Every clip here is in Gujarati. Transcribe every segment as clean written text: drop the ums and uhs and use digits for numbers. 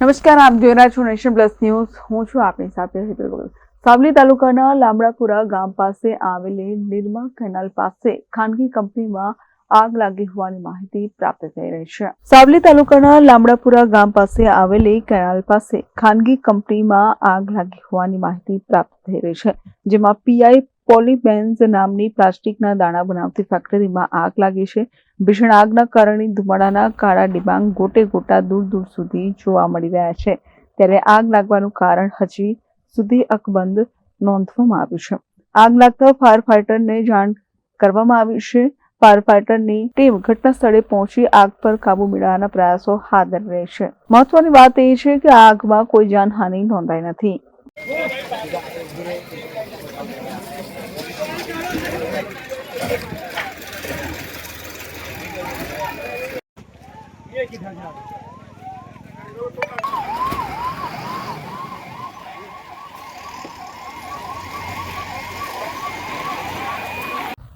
નમસ્કાર, આપ જોઈ રહ્યા છો નેશન પ્લસ ન્યૂઝ. હું છું આપની સાથે હેતલ ગોલ. સાવલી તાલુકાના લામડાપુરા ગામ પાસે આવેલી નિરમા કેનાલ પાસે ખાનગી કંપનીમાં આગ લાગી હોવાની માહિતી પ્રાપ્ત થઈ રહી છે. સાવલી તાલુકાના લામડાપુરા ગામ પાસે આવેલી કેનાલ પાસે ખાનગી કંપનીમાં આગ લાગી હોવાની માહિતી પ્રાપ્ત થઈ રહી છે, જેમાં પીઆઈ પોલીબેન્ઝ નામની પ્લાસ્ટિકના દાણા બનાવતી ફેક્ટરીમાં આગ લાગી છે. ભીષણ આગના કારણે ધુમાડાના કાળા ડિબાંગ ગોટે ગોટા દૂર દૂર સુધી જોવા મળી રહ્યા છે. ત્યારે આગ લાગવાનું કારણ હજી સુધી અકબંધ નોંધવામાં આવ્યું છે. આગ લાગતા ફાયર ફાઈટરને જાણ કરવામાં આવી છે. ફાયર ફાઈટરની ટીમ ઘટના સ્થળે પહોંચી આગ પર કાબુ મેળવવાના પ્રયાસો હાથ ધરી રહી છે. મહત્વની વાત એ છે કે આ આગમાં કોઈ જાનહાનિ નોંધાઈ નથી.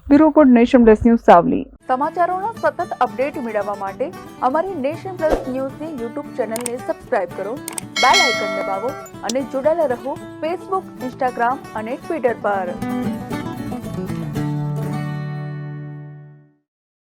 Bureau report, nation plus news, Savli. સમાચારોના સતત અપડેટ મેળવવા માટે અમારી નેશન પ્લસ ન્યૂઝની યુટ્યુબ ચેનલને સબસ્ક્રાઇબ કરો, બેલ આઇકન દબાવો અને જોડાયેલા રહો ફેસબુક, ઇન્સ્ટાગ્રામ અને ટ્વિટર પર.